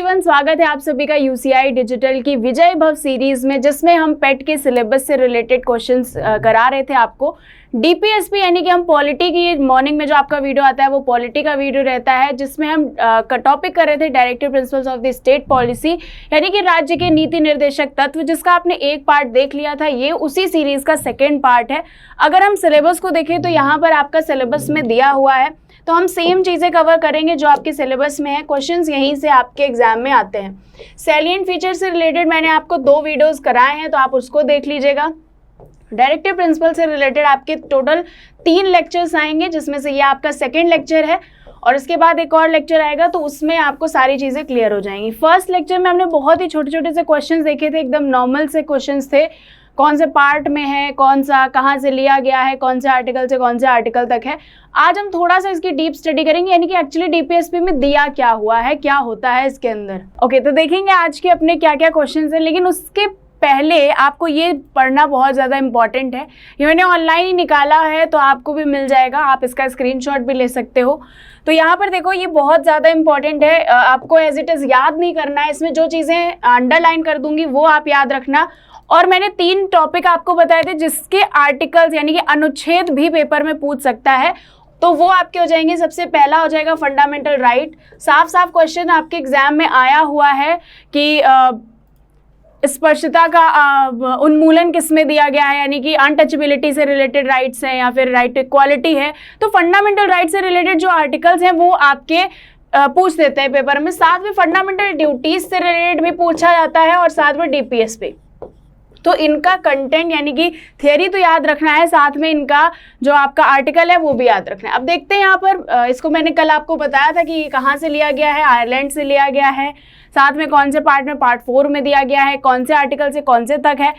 Everyone, स्वागत है आप सभी का यूसीआई डिजिटल की विजय भव सीरीज में, जिसमें हम पेट के सिलेबस से रिलेटेड क्वेश्चंस करा रहे थे आपको। डीपीएसपी यानी कि हम पॉलिटी की मॉर्निंग में जो आपका वीडियो आता है वो पॉलिटी का वीडियो रहता है, जिसमें हम टॉपिक कर रहे थे directive principles of the state policy, यानी कि राज्य के नीति निर्देशक तत्व, जिसका आपने एक पार्ट देख लिया था। ये उसी सीरीज का सेकेंड पार्ट है। अगर हम सिलेबस को देखें तो यहाँ पर आपका सिलेबस में दिया हुआ है, तो हम सेम चीज़ें कवर करेंगे जो आपके सिलेबस में है। क्वेश्चंस यहीं से आपके एग्जाम में आते हैं। सैलिएंट फीचर से रिलेटेड मैंने आपको 2 वीडियोस कराए हैं, तो आप उसको देख लीजिएगा। डायरेक्टिव प्रिंसिपल से रिलेटेड आपके टोटल 3 लेक्चर्स आएंगे, जिसमें से ये आपका सेकेंड लेक्चर है और इसके बाद एक और लेक्चर आएगा, तो उसमें आपको सारी चीज़ें क्लियर हो जाएंगी। फर्स्ट लेक्चर में हमने बहुत ही छोटे छोटे से क्वेश्चन देखे थे, एकदम नॉर्मल से क्वेश्चन थे। कौन से पार्ट में है, कौन सा कहाँ से लिया गया है, कौन से आर्टिकल से कौन से आर्टिकल तक है। आज हम थोड़ा सा इसकी डीप स्टडी करेंगे, यानी कि एक्चुअली डीपीएसपी में दिया क्या हुआ है, क्या होता है इसके अंदर। ओके, तो देखेंगे आज के अपने क्या क्या क्वेश्चन हैं, लेकिन उसके पहले आपको ये पढ़ना बहुत ज़्यादा इंपॉर्टेंट है। ये मैंने ऑनलाइन ही निकाला है, तो आपको भी मिल जाएगा, आप इसका स्क्रीनशॉट भी ले सकते हो। तो यहाँ पर देखो, ये बहुत ज़्यादा इंपॉर्टेंट है, आपको एज इट इज़ याद नहीं करना है। इसमें जो चीज़ें अंडरलाइन कर दूंगी वो आप याद रखना। और मैंने 3 टॉपिक आपको बताए थे जिसके आर्टिकल्स यानी कि अनुच्छेद भी पेपर में पूछ सकता है, तो वो आपके हो जाएंगे। सबसे पहला हो जाएगा फंडामेंटल राइट। साफ साफ क्वेश्चन आपके एग्जाम में आया हुआ है कि स्पर्शता का उन्मूलन किसमें दिया गया है, यानी कि अनटचेबिलिटी से रिलेटेड राइट्स हैं या फिर राइट टू इक्वालिटी है। तो फंडामेंटल राइट से रिलेटेड जो आर्टिकल्स हैं वो आपके पूछ देते हैं पेपर में। साथ में फंडामेंटल ड्यूटीज से रिलेटेड भी पूछा जाता है और साथ में डीपीएस पे। तो इनका कंटेंट यानी कि थियरी तो याद रखना है, साथ में इनका जो आपका आर्टिकल है वो भी याद रखना है। अब देखते हैं यहाँ पर, इसको मैंने कल आपको बताया था कि कहाँ से लिया गया है, आयरलैंड से लिया गया है। साथ में कौन से पार्ट में, पार्ट 4 में दिया गया है, कौन से आर्टिकल से कौन से तक है,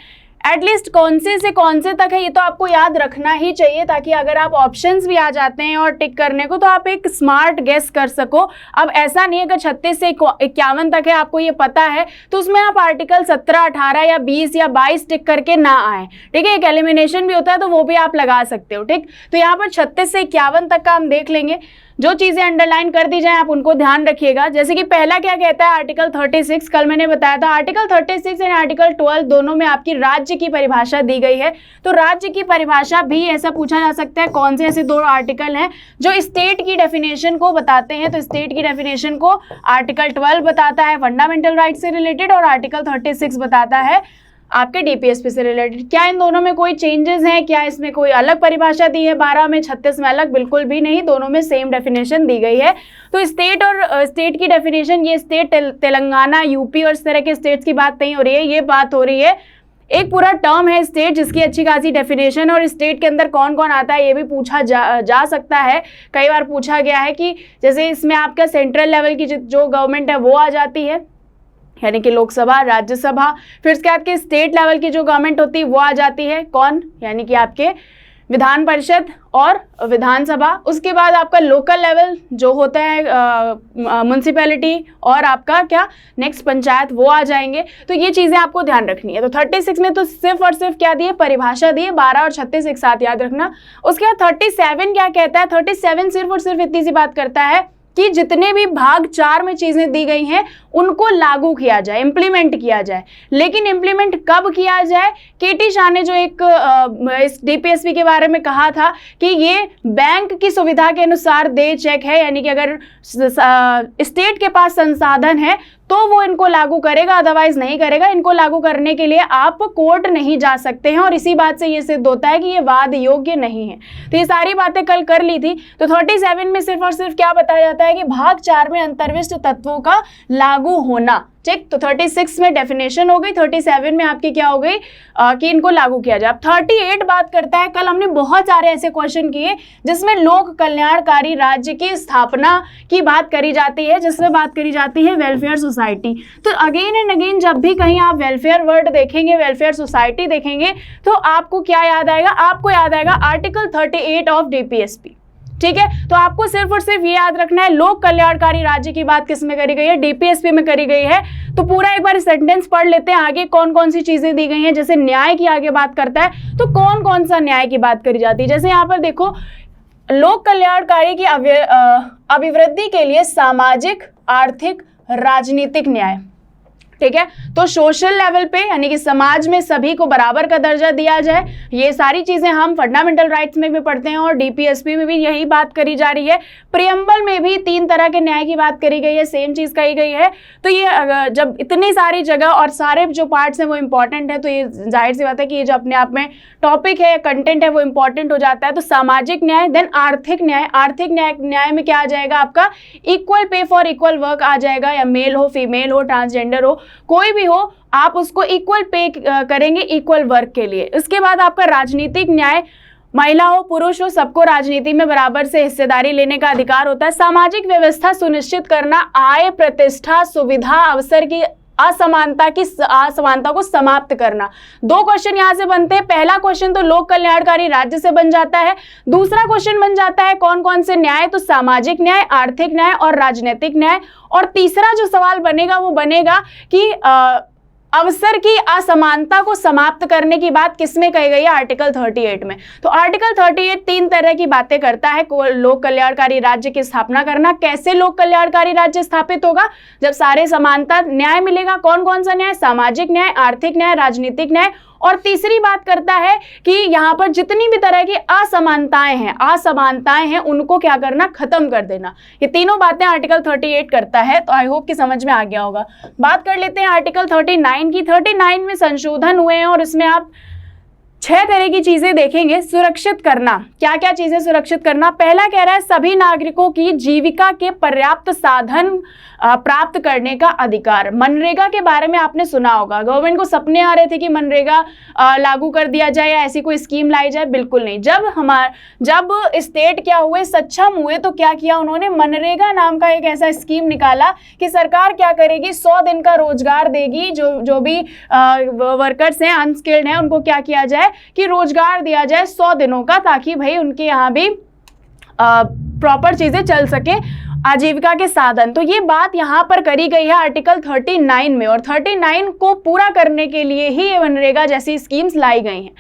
एटलीस्ट कौन से कौन से तक है, ये तो आपको याद रखना ही चाहिए, ताकि अगर आप ऑप्शंस भी आ जाते हैं और टिक करने को तो आप एक स्मार्ट गेस कर सको। अब ऐसा नहीं है कि 36 से 51 तक है आपको ये पता है, तो उसमें आप आर्टिकल 17, 18 या 20 या 22 टिक करके ना आए, ठीक है। एक एलिमिनेशन भी होता है, तो वो भी आप लगा सकते हो, ठीक। तो यहाँ पर 36 से 51 तक का हम देख लेंगे। जो चीज़ें अंडरलाइन कर दी जाएं आप उनको ध्यान रखिएगा। जैसे कि पहला क्या कहता है, आर्टिकल 36, कल मैंने बताया था आर्टिकल 36 एंड आर्टिकल 12 दोनों में आपकी राज्य की परिभाषा दी गई है। तो राज्य की परिभाषा भी ऐसा पूछा जा सकता है, कौन से ऐसे 2 आर्टिकल हैं जो स्टेट की डेफिनेशन को बताते हैं। तो स्टेट की डेफिनेशन को आर्टिकल 12 बताता है फंडामेंटल राइट से रिलेटेड, और आर्टिकल 36 बताता है आपके डीपीएसपी से रिलेटेड। क्या इन दोनों में कोई चेंजेस हैं, क्या इसमें कोई अलग परिभाषा दी है 12 में, 36 में अलग? बिल्कुल भी नहीं, दोनों में सेम डेफिनेशन दी गई है। तो स्टेट और स्टेट की डेफिनेशन, ये स्टेट तेलंगाना, यूपी और इस तरह के स्टेट्स की बात नहीं हो रही है, ये बात हो रही है एक पूरा टर्म है स्टेट, जिसकी अच्छी खासी डेफिनेशन, और स्टेट के अंदर कौन कौन आता है ये भी पूछा जा सकता है। कई बार पूछा गया है कि जैसे इसमें आपका सेंट्रल लेवल की जो गवर्नमेंट है वो आ जाती है, यानी कि लोकसभा, राज्यसभा। फिर उसके बाद के स्टेट लेवल की जो गवर्नमेंट होती है वो आ जाती है, कौन, यानी कि आपके विधान परिषद और विधानसभा। उसके बाद आपका लोकल लेवल जो होता है म्युनिसिपैलिटी और आपका क्या नेक्स्ट पंचायत, वो आ जाएंगे। तो ये चीज़ें आपको ध्यान रखनी है। तो 36 में तो सिर्फ और सिर्फ क्या दिए, परिभाषा दी है, 12 और 36 एक साथ याद रखना। उसके बाद 37 क्या कहता है, 37 सिर्फ और सिर्फ इतनी सी बात करता है कि जितने भी भाग 4 में चीज़ें दी गई हैं उनको लागू किया जाए, इम्प्लीमेंट किया जाए। लेकिन इम्प्लीमेंट कब किया जाए? केटी शाह ने जो एक इस डीपीएसपी के बारे में कहा था कि ये बैंक की सुविधा के अनुसार दे चेक है, यानी कि अगर स्टेट के पास संसाधन है तो वो इनको लागू करेगा, अदरवाइज नहीं करेगा। इनको लागू करने के लिए आप कोर्ट नहीं जा सकते हैं, और इसी बात से ये सिद्ध होता है कि ये वाद योग्य नहीं है। तो ये सारी बातें कल कर ली थी। तो 37 में सिर्फ और सिर्फ क्या बताया जाता है कि भाग 4 में अंतर्विष्ट तत्वों का लागू होना, ठीक। तो 36 में डेफिनेशन हो गई, 37 में आपकी क्या हो गई कि इनको लागू किया जाए। अब 38 बात करता है, कल हमने बहुत सारे ऐसे क्वेश्चन किए जिसमें लोक कल्याणकारी राज्य की स्थापना की बात करी जाती है, जिसमें बात करी जाती है वेलफेयर सोसाइटी। तो अगेन एंड अगेन जब भी कहीं आप वेलफेयर वर्ड देखेंगे, वेलफेयर सोसाइटी देखेंगे, तो आपको क्या याद आएगा? आपको याद आएगा आर्टिकल 38 ऑफ डीपीएसपी, ठीक है। तो आपको सिर्फ और सिर्फ ये याद रखना है, लोक कल्याणकारी राज्य की बात किस में करी गई है, डीपीएसपी में करी गई है। तो पूरा एक बार सेंटेंस पढ़ लेते हैं, आगे कौन कौन सी चीजें दी गई हैं। जैसे न्याय की आगे बात करता है, तो कौन कौन सा न्याय की बात करी जाती है। जैसे यहाँ पर देखो, लोक कल्याणकारी की अभिवृद्धि के लिए सामाजिक, आर्थिक, राजनीतिक न्याय, ठीक है। तो सोशल लेवल पे यानी कि समाज में सभी को बराबर का दर्जा दिया जाए, ये सारी चीजें हम फंडामेंटल राइट्स में भी पढ़ते हैं और डीपीएसपी में भी यही बात करी जा रही है। प्रियम्बल में भी 3 तरह के न्याय की बात करी गई है, सेम चीज कही गई है। तो ये जब इतनी सारी जगह और सारे जो पार्ट्स हैं वो इंपॉर्टेंट है, तो ये जाहिर सी बात है कि ये जो अपने आप में टॉपिक है, कंटेंट है, वो इंपॉर्टेंट हो जाता है। तो सामाजिक न्याय, देन आर्थिक न्याय। आर्थिक न्याय में क्या आ जाएगा आपका, equal pay for equal work आ जाएगा, या मेल हो, फीमेल हो, ट्रांसजेंडर हो, कोई भी हो, आप उसको इक्वल पे करेंगे इक्वल वर्क के लिए। इसके बाद आपका राजनीतिक न्याय, महिला हो पुरुष हो सबको राजनीति में बराबर से हिस्सेदारी लेने का अधिकार होता है। सामाजिक व्यवस्था सुनिश्चित करना, आय, प्रतिष्ठा, सुविधा, अवसर की असमानता को समाप्त करना। 2 क्वेश्चन यहां से बनते हैं। पहला क्वेश्चन तो लोक कल्याणकारी राज्य से बन जाता है। दूसरा क्वेश्चन बन जाता है कौन कौन से न्याय, तो सामाजिक न्याय, आर्थिक न्याय और राजनीतिक न्याय। और तीसरा जो सवाल बनेगा वो बनेगा कि अवसर की असमानता को समाप्त करने की बात किसमें कही गई है, आर्टिकल 38 में। तो आर्टिकल 38 3 तरह की बातें करता है। लोक कल्याणकारी राज्य की स्थापना करना। कैसे लोक कल्याणकारी राज्य स्थापित होगा, जब सारे समानता न्याय मिलेगा। कौन कौन सा न्याय, सामाजिक न्याय, आर्थिक न्याय, राजनीतिक न्याय। और तीसरी बात करता है कि यहाँ पर जितनी भी तरह की असमानताएं हैं उनको क्या करना, खत्म कर देना। ये तीनों बातें आर्टिकल 38 करता है। तो आई होप कि समझ में आ गया होगा। बात कर लेते हैं आर्टिकल 39 की। 39 में संशोधन हुए हैं और इसमें आप 6 तरह की चीजें देखेंगे। सुरक्षित करना, क्या क्या चीजें सुरक्षित करना। पहला कह रहा है सभी नागरिकों की जीविका के पर्याप्त साधन प्राप्त करने का अधिकार। मनरेगा के बारे में आपने सुना होगा, गवर्नमेंट को सपने आ रहे थे कि मनरेगा लागू कर दिया जाए या ऐसी कोई स्कीम लाई जाए, बिल्कुल नहीं। जब स्टेट क्या हुए, सक्षम हुए, तो क्या किया उन्होंने, मनरेगा नाम का एक ऐसा स्कीम निकाला कि सरकार क्या करेगी, 100 दिन का रोजगार देगी। जो भी वर्कर्स हैं, अनस्किल्ड हैं, उनको क्या किया जाए कि रोजगार दिया जाए 100 दिनों का, ताकि भाई उनके यहाँ भी प्रॉपर चीजें चल सके, आजीविका के साधन। तो ये बात यहाँ पर करी गई है आर्टिकल 39 में, और 39 को पूरा करने के लिए ही ये मनरेगा जैसी स्कीम्स लाई गई हैं।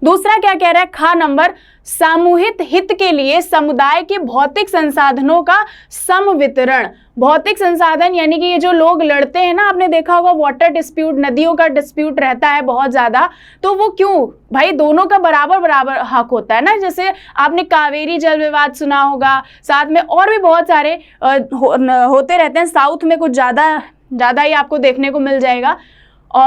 दूसरा क्या कह रहा है, खा नंबर, सामूहिक हित के लिए समुदाय के भौतिक संसाधनों का सम वितरण। भौतिक संसाधन यानी कि ये जो लोग लड़ते हैं ना, आपने देखा होगा वाटर डिस्प्यूट, नदियों का डिस्प्यूट रहता है बहुत ज्यादा, तो वो क्यों भाई, दोनों का बराबर हक होता है ना। जैसे आपने कावेरी जल विवाद सुना होगा, साथ में और भी बहुत सारे होते रहते हैं। साउथ में कुछ ज्यादा ही आपको देखने को मिल जाएगा।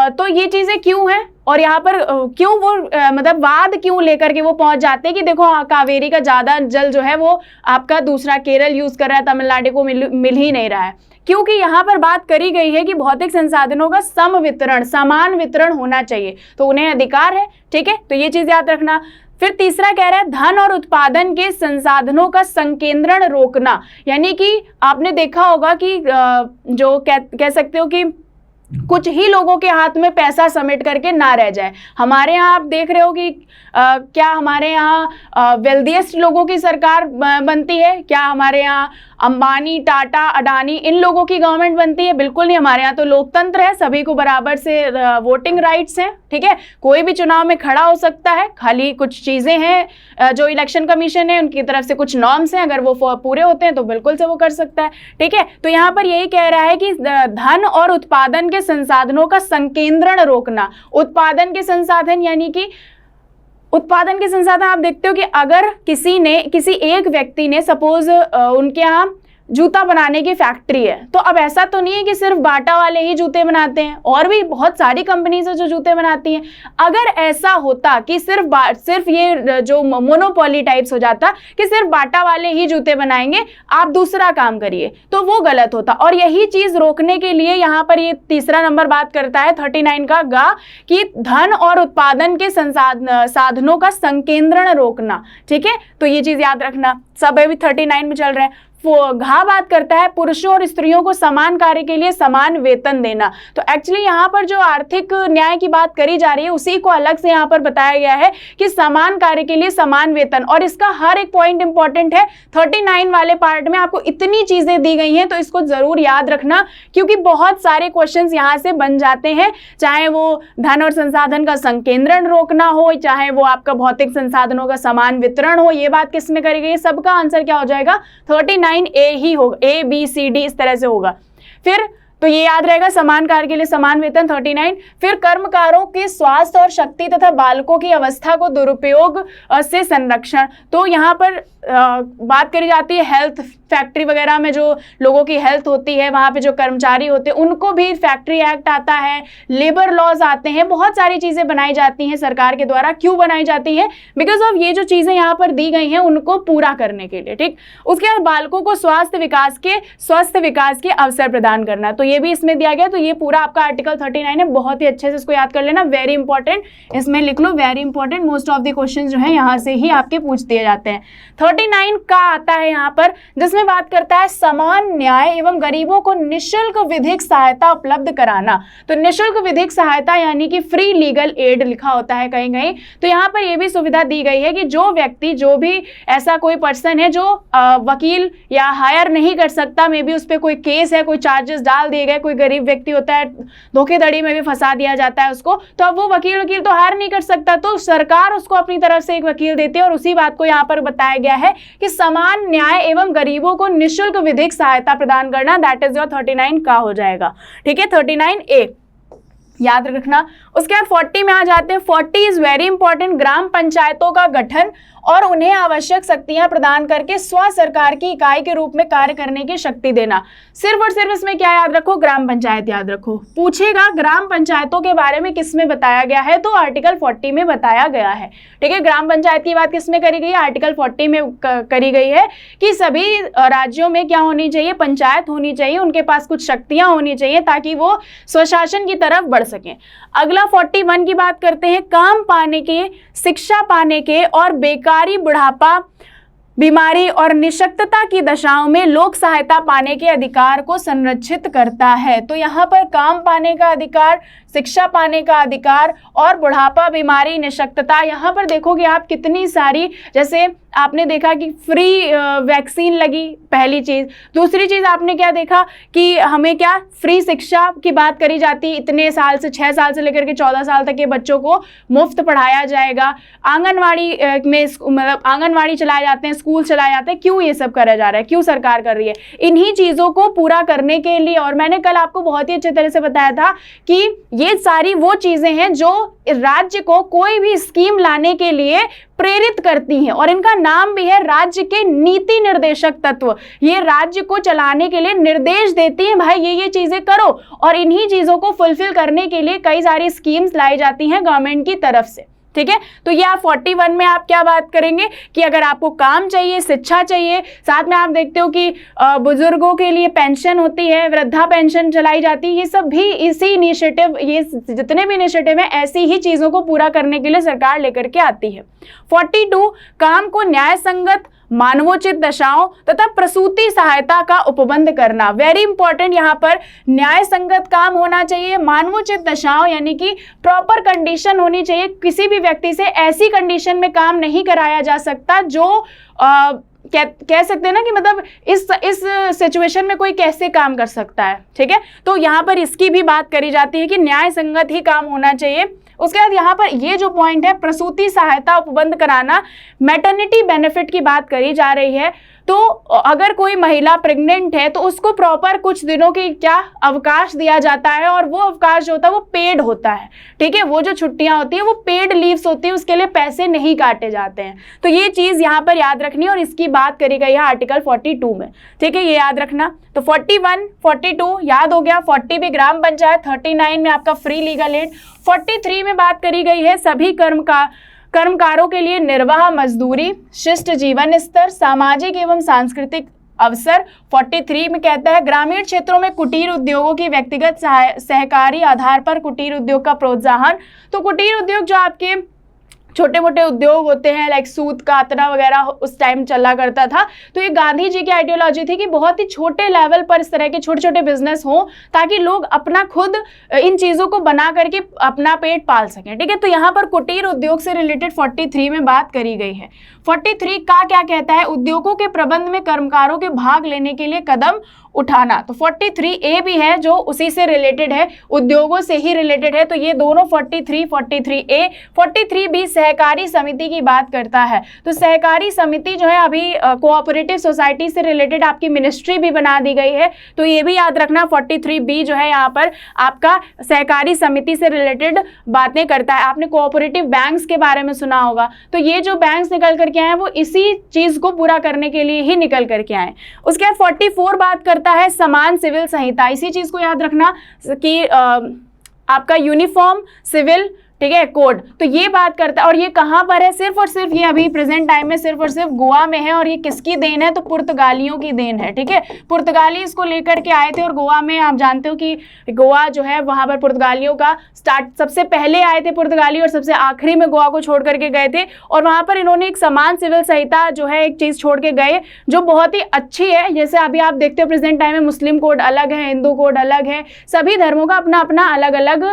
तो ये चीजें क्यों हैं, और यहाँ पर क्यों वो मतलब वाद क्यों लेकर के वो पहुंच जाते हैं कि देखो कावेरी का ज्यादा जल जो है वो आपका दूसरा केरल यूज कर रहा है, तमिलनाडु को मिल ही नहीं रहा है। क्योंकि यहाँ पर बात करी गई है कि भौतिक संसाधनों का सम वितरण, समान वितरण होना चाहिए, तो उन्हें अधिकार है, ठीक है। तो ये चीज याद रखना। फिर तीसरा कह रहा है धन और उत्पादन के संसाधनों का संकेंद्रण रोकना। यानी कि आपने देखा होगा कि जो कह सकते हो कि कुछ ही लोगों के हाथ में पैसा समेट करके ना रह जाए। हमारे यहाँ आप देख रहे हो कि क्या हमारे यहाँ वेल्दिएस्ट लोगों की सरकार बनती है, क्या हमारे यहाँ अंबानी, टाटा, अडानी, इन लोगों की गवर्नमेंट बनती है? बिल्कुल नहीं। हमारे यहाँ तो लोकतंत्र है, सभी को बराबर से वोटिंग राइट्स हैं, ठीक है। कोई भी चुनाव में खड़ा हो सकता है, खाली कुछ चीजें हैं जो इलेक्शन कमीशन है उनकी तरफ से कुछ नॉर्म्स हैं, अगर वो पूरे होते हैं तो बिल्कुल से वो कर सकता है, ठीक है। तो यहाँ पर यही कह रहा है कि धन और उत्पादन के संसाधनों का संकेंद्रण रोकना। उत्पादन के संसाधन यानी कि उत्पादन के संसाधन आप देखते हो कि अगर किसी एक व्यक्ति ने सपोज उनके यहाँ जूता बनाने की फैक्ट्री है, तो अब ऐसा तो नहीं है कि सिर्फ बाटा वाले ही जूते बनाते हैं, और भी बहुत सारी कंपनीज है जो जूते बनाती हैं। अगर ऐसा होता कि सिर्फ ये जो मोनोपोली टाइप्स हो जाता कि सिर्फ बाटा वाले ही जूते बनाएंगे, आप दूसरा काम करिए, तो वो गलत होता। और यही चीज रोकने के लिए यहाँ पर ये तीसरा नंबर बात करता है 39 का गा कि धन और उत्पादन के साधनों का संकेंद्रण रोकना, ठीक है। तो ये चीज याद रखना, सब अभी 39 में चल रहे हैं। घा बात करता है पुरुषों और स्त्रियों को समान कार्य के लिए समान वेतन देना। तो एक्चुअली यहाँ पर जो आर्थिक न्याय की बात करी जा रही है उसी को अलग से यहाँ पर बताया गया है कि समान कार्य के लिए समान वेतन, और इसका हर एक पॉइंट इंपॉर्टेंट है। 39 वाले पार्ट में आपको इतनी चीजें दी गई हैं, तो इसको जरूर याद रखना, क्योंकि बहुत सारे क्वेश्चंस यहाँ से बन जाते हैं, चाहे वो धन और संसाधन का संकेंद्रण रोकना हो, चाहे वो आपका भौतिक संसाधनों का समान वितरण हो। ये बात किस में करी गई, सबका आंसर क्या हो जाएगा, 39 ए ही होगा, A B C D इस तरह से होगा। फिर तो ये याद रहेगा, समान कार्य के लिए समान वेतन 39। फिर कर्मकारों के स्वास्थ्य और शक्ति तथा बालकों की अवस्था को दुरुपयोग से संरक्षण, तो यहाँ पर बात करी जाती है हेल्थ, फैक्ट्री वगैरह में जो लोगों की हेल्थ होती है, वहाँ पे जो कर्मचारी होते हैं उनको भी फैक्ट्री एक्ट आता है, लेबर लॉज आते हैं, बहुत सारी चीज़ें बनाई जाती हैं सरकार के द्वारा। क्यों बनाई जाती हैं? बिकॉज ऑफ ये जो चीज़ें यहाँ पर दी गई हैं उनको पूरा करने के लिए, ठीक। उसके बाद बालकों को स्वस्थ विकास के अवसर प्रदान करना, तो ये भी इसमें दिया गया। तो ये पूरा आपका आर्टिकल 39 है, बहुत ही अच्छे से इसको याद कर लेना, वेरी इंपॉर्टेंट, इसमें लिख लो very important. Most of the question जो है यहाँ से ही आपके पूछ दिए जाते हैं। 39 का आता है यहाँ पर, जिसमें बात करता है समान न्याय एवं गरीबों को निःशुल्क विधिक सहायता उपलब्ध कराना। तो निःशुल्क विधिक सहायता यानी कि फ्री लीगल एड लिखा होता है कहीं कहीं, तो यहाँ पर ये भी सुविधा दी गई है कि जो व्यक्ति, जो भी ऐसा कोई पर्सन है जो वकील या हायर नहीं कर सकता, मे बी उस पर कोई केस है, कोई चार्जेस डाल दिए गए, कोई गरीब व्यक्ति होता है धोखेधड़ी में भी फंसा दिया जाता है उसको, तो अब वो वकील तो हायर नहीं कर सकता, तो सरकार उसको अपनी तरफ से एक वकील देती है। और उसी बात को यहाँ पर बताया गया है कि समान न्याय एवं गरीबों को निःशुल्क विधिक सहायता प्रदान करना, दैट इज योर 39 का हो जाएगा, ठीक है, 39A याद रखना। उसके बाद 40 में आ जाते हैं। 40 इज वेरी इंपॉर्टेंट, ग्राम पंचायतों का गठन और उन्हें आवश्यक शक्तियां प्रदान करके स्व सरकार की इकाई के रूप में कार्य करने की शक्ति देना। सिर्फ और सिर्फ इसमें क्या याद रखो? ग्राम पंचायत याद रखो। पूछेगा ग्राम पंचायतों के बारे में किसमें बताया गया है, तो आर्टिकल 40 में बताया गया है, ठीक है। ग्राम पंचायत की बात किसमें करी गई है? आर्टिकल 40 में करी गई है कि सभी राज्यों में क्या होनी चाहिए? पंचायत होनी चाहिए, उनके पास कुछ शक्तियां होनी चाहिए ताकि वो स्वशासन की तरफ बढ़ सकें। अगला 41 की बात करते हैं, काम पाने के, शिक्षा पाने के और बेकारी, बुढ़ापा, बीमारी और निशक्तता की दशाओं में लोक सहायता पाने के अधिकार को संरक्षित करता है। तो यहाँ पर काम पाने का अधिकार, शिक्षा पाने का अधिकार और बुढ़ापा, बीमारी, निशक्तता, यहाँ पर देखोगे आप कितनी सारी, जैसे आपने देखा कि फ्री वैक्सीन लगी, पहली चीज़। दूसरी चीज़ आपने क्या देखा कि हमें क्या फ्री शिक्षा की बात करी जाती है, इतने साल से 6 साल से लेकर के 14 साल तक के बच्चों को मुफ्त पढ़ाया जाएगा। आंगनवाड़ी में मतलब आंगनवाड़ी चलाए जाते हैं, स्कूल चलाए जाते हैं। क्यों ये सब करा जा रहा है? क्यों सरकार कर रही है? इन्हीं चीज़ों को पूरा करने के लिए। और मैंने कल आपको बहुत ही अच्छे तरह से बताया था कि ये सारी वो चीज़ें हैं जो राज्य को कोई भी स्कीम लाने के लिए प्रेरित करती हैं, और इनका नाम भी है राज्य के नीति निर्देशक तत्व। ये राज्य को चलाने के लिए निर्देश देती हैं, भाई ये चीजें करो, और इन्हीं चीजों को फुलफिल करने के लिए कई सारी स्कीम्स लाई जाती हैं गवर्नमेंट की तरफ से, ठीक है। तो ये आप 41 में आप क्या बात करेंगे कि अगर आपको काम चाहिए, शिक्षा चाहिए, साथ में आप देखते हो कि बुजुर्गों के लिए पेंशन होती है, वृद्धा पेंशन चलाई जाती है, ये सब भी इसी इनिशिएटिव, ये जितने भी इनिशिएटिव हैं ऐसी ही चीज़ों को पूरा करने के लिए सरकार लेकर के आती है। 42 काम को न्याय संगत, मानवोचित दशाओं तथा प्रसूति सहायता का उपबंध करना। वेरी इंपॉर्टेंट, यहाँ पर न्याय संगत काम होना चाहिए, मानवोचित दशाओं यानी कि प्रॉपर कंडीशन होनी चाहिए। किसी भी व्यक्ति से ऐसी कंडीशन में काम नहीं कराया जा सकता जो कह सकते हैं ना कि मतलब इस सिचुएशन में कोई कैसे काम कर सकता है, ठीक है। तो यहाँ पर इसकी भी बात करी जाती है कि न्याय संगत ही काम होना चाहिए। उसके बाद यहाँ पर ये जो पॉइंट है, प्रसूति सहायता उपबंध कराना, मैटरनिटी बेनिफिट की बात करी जा रही है। तो अगर कोई महिला प्रेग्नेंट है तो उसको प्रॉपर कुछ दिनों की क्या अवकाश दिया जाता है, और वो अवकाश जो होता है वो पेड होता है, ठीक है। वो जो छुट्टियां होती हैं वो पेड लीव्स होती है, उसके लिए पैसे नहीं काटे जाते हैं। तो ये चीज़ यहाँ पर याद रखनी है, और इसकी बात करी गई है आर्टिकल 42 में, ठीक है, ये याद रखना। तो 41, 42 याद हो गया। 40 भी ग्राम पंचायत, 39 में आपका फ्री लीगल एड, 43 में बात करी गई है सभी कर्मकारों के लिए निर्वाह मजदूरी, शिष्ट जीवन स्तर, सामाजिक एवं सांस्कृतिक अवसर। 43 में कहता है ग्रामीण क्षेत्रों में कुटीर उद्योगों की व्यक्तिगत सहकारी आधार पर कुटीर उद्योग का प्रोत्साहन। तो कुटीर उद्योग जो आपके छोटे मोटे उद्योग होते हैं, लाइक सूत कातना वगैरह उस टाइम चला करता था। तो ये गांधी जी की आइडियोलॉजी थी कि बहुत ही छोटे लेवल पर इस तरह के छोटे छोटे बिजनेस हों ताकि लोग अपना खुद इन चीज़ों को बना करके अपना पेट पाल सकें, ठीक है। तो यहाँ पर कुटीर उद्योग से रिलेटेड 43 में बात करी गई है। 43 का क्या कहता है? उद्योगों के प्रबंध में कर्मकारों के भाग लेने के लिए कदम उठाना, तो 43A भी है जो उसी से रिलेटेड है, उद्योगों से ही रिलेटेड है। तो ये दोनों 43, 43A, 43B सहकारी समिति की बात करता है। तो सहकारी समिति जो है अभी कोऑपरेटिव सोसाइटी से रिलेटेड आपकी मिनिस्ट्री भी बना दी गई है, तो ये भी याद रखना 43B जो है यहाँ पर आपका सहकारी समिति से रिलेटेड बातें करता है। आपने कोऑपरेटिव बैंक्स के बारे में सुना होगा, तो ये जो बैंक्स निकल करके आए हैं वो इसी चीज को पूरा करने के लिए ही निकल करके आए। उसके बाद 44 बात करता है समान सिविल संहिता। इसी चीज को याद रखना कि आपका यूनिफॉर्म सिविल, ठीक है, कोड, तो ये बात करता है। और ये कहाँ पर है? सिर्फ और सिर्फ ये अभी प्रेजेंट टाइम में सिर्फ और सिर्फ गोवा में है। और ये किसकी देन है? तो पुर्तगालियों की देन है, ठीक है। पुर्तगाली इसको लेकर के आए थे और गोवा में आप जानते हो कि गोवा जो है वहां पर पुर्तगालियों का स्टार्ट, सबसे पहले आए थे पुर्तगाली और सबसे आखिरी में गोवा को छोड़ करके गए थे। और वहां पर इन्होंने एक समान सिविल संहिता जो है एक चीज छोड़ के गए जो बहुत ही अच्छी है। जैसे अभी आप देखते हो प्रेजेंट टाइम में मुस्लिम कोड अलग है, हिंदू कोड अलग है, सभी धर्मों का अपना अपना अलग अलग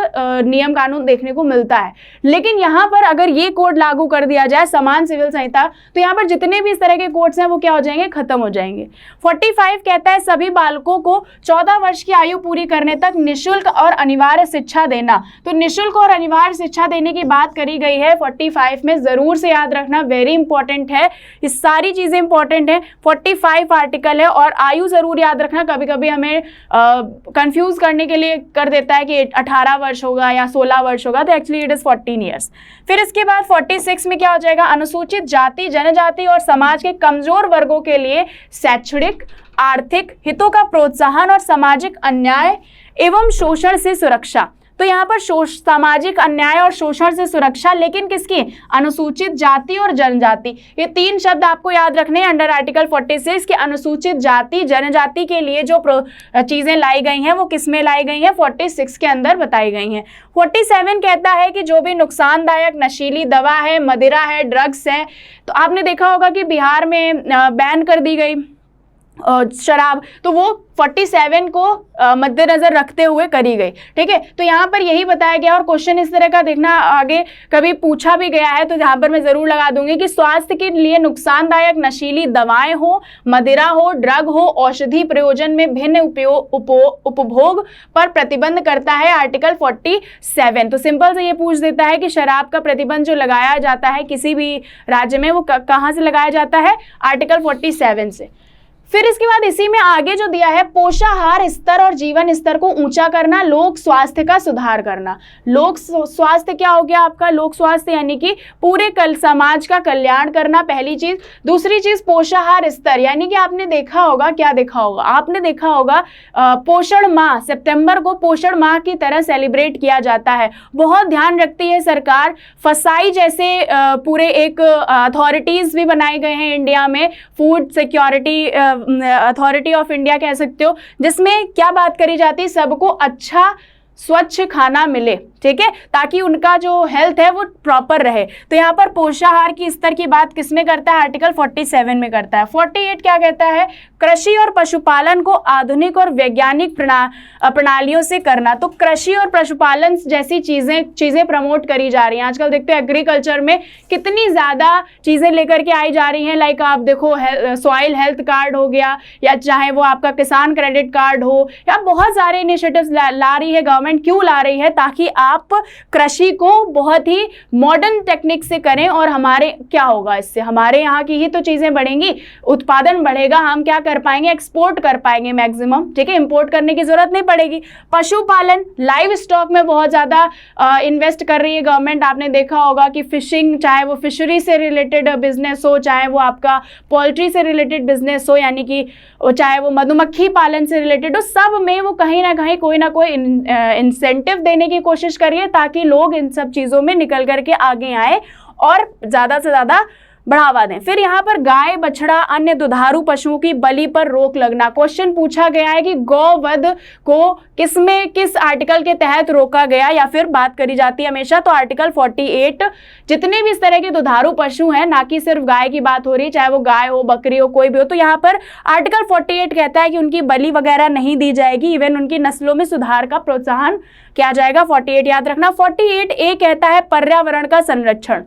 नियम कानून देखने को मिलता है। लेकिन यहाँ पर अगर ये कोड लागू कर दिया जाए समान सिविल संहिता, तो यहाँ पर जितने भी इस तरह के कोड्स हैं वो क्या हो जाएंगे? खत्म हो जाएंगे। 45 कहता है सभी बालकों को 14 वर्ष की आयु पूरी करने तक निःशुल्क और अनिवार्य शिक्षा देना। तो निःशुल्क और अनिवार्य शिक्षा देने की बात करी गई है 45 में, जरूर से याद रखना, वेरी इंपॉर्टेंट है, ये सारी चीजें इंपॉर्टेंट है। 45 आर्टिकल है और आयु जरूर याद रखना, कभी कभी हमें कंफ्यूज करने के लिए कर देता है कि 18 वर्ष होगा या 16 वर्ष होगा, तो एक्चुअली इट इज 14 ईयर्स। फिर इसके बाद 46 में क्या हो जाएगा? अनुसूचित जाति, जनजाति और समाज के कमजोर वर्गों के लिए शैक्षणिक आर्थिक हितों का प्रोत्साहन और सामाजिक अन्याय एवं शोषण से सुरक्षा। तो यहाँ पर सामाजिक अन्याय और शोषण से सुरक्षा, लेकिन किसकी? अनुसूचित जाति और जनजाति। ये तीन शब्द आपको याद रखने हैं अंडर आर्टिकल 46 के। अनुसूचित जाति जनजाति के लिए जो चीजें लाई गई हैं वो किसमें लाई गई हैं? 46 के अंदर बताई गई हैं। 47 कहता है कि जो भी नुकसानदायक नशीली दवा है, मदिरा है, ड्रग्स है, तो आपने देखा होगा कि बिहार में बैन कर दी गई शराब, तो वो 47 को मद्देनजर रखते हुए करी गई, ठीक है। तो यहाँ पर यही बताया गया। और क्वेश्चन इस तरह का देखना आगे कभी पूछा भी गया है, तो यहाँ पर मैं जरूर लगा दूंगी कि स्वास्थ्य के लिए नुकसानदायक नशीली दवाएं हो, मदिरा हो, ड्रग हो, औषधि प्रयोजन में भिन्न उपभोग पर प्रतिबंध करता है आर्टिकल 47। तो सिंपल से ये पूछ देता है कि शराब का प्रतिबंध जो लगाया जाता है किसी भी राज्य में, वो कहाँ से लगाया जाता है? आर्टिकल 47 से। फिर इसके बाद इसी में आगे जो दिया है, पोषाहार स्तर और जीवन स्तर को ऊंचा करना, लोक स्वास्थ्य का सुधार करना। लोक स्वास्थ्य क्या हो गया आपका? लोक स्वास्थ्य यानी कि पूरे समाज का कल्याण करना, पहली चीज। दूसरी चीज पोषाहार स्तर, यानी कि आपने देखा होगा, क्या देखा होगा? आपने देखा होगा पोषण माह, सितंबर को पोषण माह की तरह सेलिब्रेट किया जाता है। बहुत ध्यान रखती है सरकार, फसाई जैसे पूरे एक अथॉरिटीज भी बनाए गए हैं इंडिया में, food security authority of India कह सकते हो, जिसमें क्या बात करी जाती है? सबको अच्छा स्वच्छ खाना मिले, ठीक है, ताकि उनका जो हेल्थ है वो प्रॉपर रहे। तो यहाँ पर पोषाहार की स्तर की बात किसमें करता है? आर्टिकल 47 में करता है। 48 क्या कहता है? कृषि और पशुपालन को आधुनिक और वैज्ञानिक प्रणालियों से करना। तो कृषि और पशुपालन जैसी चीजें प्रमोट करी जा रही हैं। आजकल देखते हो एग्रीकल्चर में कितनी ज्यादा चीजें लेकर के आई जा रही हैं। लाइक आप देखो सॉइल हेल्थ कार्ड हो गया, या चाहे वो आपका किसान क्रेडिट कार्ड हो, या बहुत सारे इनिशिएटिव्स ला रही है गवर्नमेंट। क्यों ला रही है? ताकि आप कृषि को बहुत ही मॉडर्न टेक्निक से करें, और हमारे क्या होगा इससे? हमारे यहाँ की ही तो चीजें बढ़ेंगी, उत्पादन बढ़ेगा, हम क्या कर पाएंगे? एक्सपोर्ट कर पाएंगे मैक्सिमम, ठीक है, इंपोर्ट करने की जरूरत नहीं पड़ेगी। पशुपालन, लाइव स्टॉक में बहुत ज्यादा इन्वेस्ट कर रही है गवर्नमेंट। आपने देखा होगा कि फिशिंग, चाहे वो फिशरी से रिलेटेड बिजनेस हो, चाहे वो आपका पोल्ट्री से रिलेटेड बिजनेस हो, यानी कि चाहे वो मधुमक्खी पालन से रिलेटेड हो, सब में वो कहीं ना कहीं कोई ना कोई इंसेंटिव देने की कोशिश करिए, ताकि लोग इन सब चीज़ों में निकल करके आगे आए और ज़्यादा से ज़्यादा बढ़ावा दें। फिर यहाँ पर गाय, बछड़ा, अन्य दुधारू पशुओं की बलि पर रोक लगना। क्वेश्चन पूछा गया है कि गौवध को किस आर्टिकल के तहत रोका गया, या फिर बात करी जाती है हमेशा तो आर्टिकल 48। जितने भी इस तरह के दुधारू पशु हैं, ना कि सिर्फ गाय की बात हो रही है, चाहे वो गाय हो, बकरी हो, कोई भी हो, तो यहाँ पर आर्टिकल 48 कहता है कि उनकी बलि वगैरह नहीं दी जाएगी, इवन उनकी नस्लों में सुधार का प्रोत्साहन किया जाएगा। 48 याद रखना। 48A कहता है पर्यावरण का संरक्षण।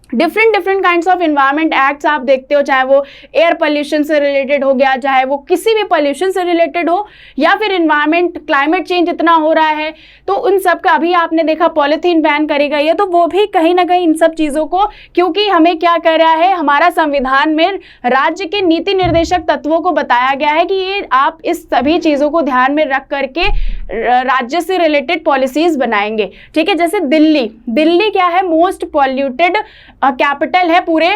Different different kinds of environment acts आप देखते हो, चाहे वो एयर पोल्यूशन से रिलेटेड हो गया, चाहे वो किसी भी पोल्यूशन से रिलेटेड हो, या फिर इन्वायरमेंट क्लाइमेट चेंज इतना हो रहा है तो उन सब का, अभी आपने देखा पॉलीथीन बैन करी गई है, तो वो भी कहीं ना कहीं इन सब चीज़ों को, क्योंकि हमें क्या कर रहा है, हमारा संविधान में राज्य के नीति निर्देशक तत्वों को बताया गया है कि ये आप इस सभी चीज़ों को ध्यान में रख करके राज्य से रिलेटेड पॉलिसीज बनाएंगे। ठीक है, जैसे दिल्ली क्या है, मोस्ट पॉल्यूटेड कैपिटल है पूरे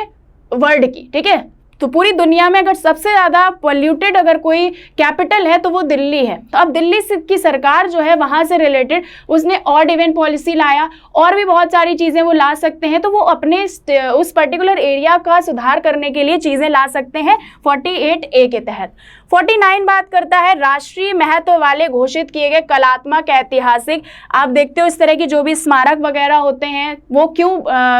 वर्ल्ड की। ठीक है, तो पूरी दुनिया में अगर सबसे ज़्यादा पॉल्यूटेड अगर कोई कैपिटल है तो वो दिल्ली है। तो अब दिल्ली की सरकार जो है वहाँ से रिलेटेड उसने ऑड इवन पॉलिसी लाया, और भी बहुत सारी चीज़ें वो ला सकते हैं, तो वो अपने उस पर्टिकुलर एरिया का सुधार करने के लिए चीज़ें ला सकते हैं 48A के तहत। 49 बात करता है राष्ट्रीय महत्व वाले घोषित किए गए कलात्मक, ऐतिहासिक, आप देखते हो इस तरह की जो भी स्मारक वगैरह होते हैं वो क्यों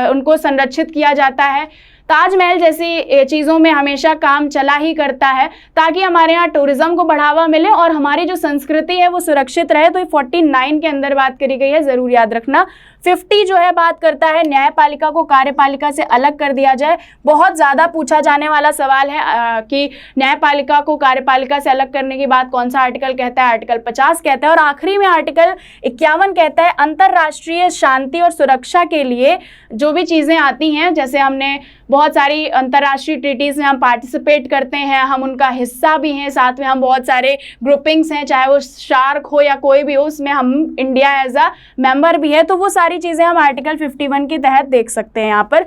उनको संरक्षित किया जाता है। ताजमहल जैसी चीज़ों में हमेशा काम चला ही करता है ताकि हमारे यहाँ टूरिज्म को बढ़ावा मिले और हमारी जो संस्कृति है वो सुरक्षित रहे। तो ये 49 के अंदर बात करी गई है, ज़रूर याद रखना। 50 जो है बात करता है न्यायपालिका को कार्यपालिका से अलग कर दिया जाए। बहुत ज़्यादा पूछा जाने वाला सवाल है कि न्यायपालिका को कार्यपालिका से अलग करने की बात कौन सा आर्टिकल कहता है, आर्टिकल 50 कहता है, और आखिरी में आर्टिकल 51 कहता है अंतर्राष्ट्रीय शांति और सुरक्षा के लिए जो भी चीज़ें आती हैं, जैसे हमने बहुत सारी अंतर्राष्ट्रीय ट्रीटीज़ में हम पार्टिसिपेट करते हैं, हम उनका हिस्सा भी हैं, साथ में हम बहुत सारे ग्रुपिंग्स हैं, चाहे वो शार्क हो या कोई भी हो, उसमें हम इंडिया एज अ मेंबर भी है, तो वो सारी चीज़ें हम आर्टिकल 51 के तहत देख सकते हैं यहाँ पर।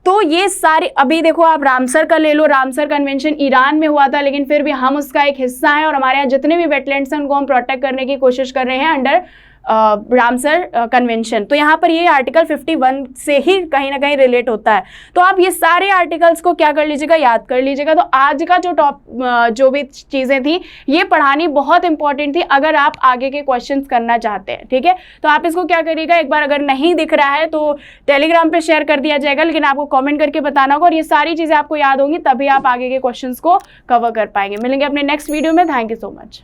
तो ये सारी, अभी देखो आप रामसर का ले लो, रामसर कन्वेंशन ईरान में हुआ था, लेकिन फिर भी हम उसका एक हिस्सा हैं और हमारे यहाँ जितने भी वेटलैंड्स हैं उनको हम प्रोटेक्ट करने की कोशिश कर रहे हैं अंडर रामसर कन्वेंशन। तो यहाँ पर ये आर्टिकल 51 से ही कहीं ना कहीं रिलेट होता है। तो आप ये सारे आर्टिकल्स को क्या कर लीजिएगा, याद कर लीजिएगा। तो आज का जो भी चीज़ें थी ये पढ़ानी बहुत इंपॉर्टेंट थी अगर आप आगे के क्वेश्चंस करना चाहते हैं। ठीक है, तो आप इसको क्या करिएगा, एक बार अगर नहीं दिख रहा है तो टेलीग्राम पे शेयर कर दिया जाएगा, लेकिन आपको कमेंट करके बताना होगा, और ये सारी चीज़ें आपको याद होंगी तभी आप आगे के क्वेश्चंस को कवर कर पाएंगे। मिलेंगे अपने नेक्स्ट वीडियो में। Thank you so much.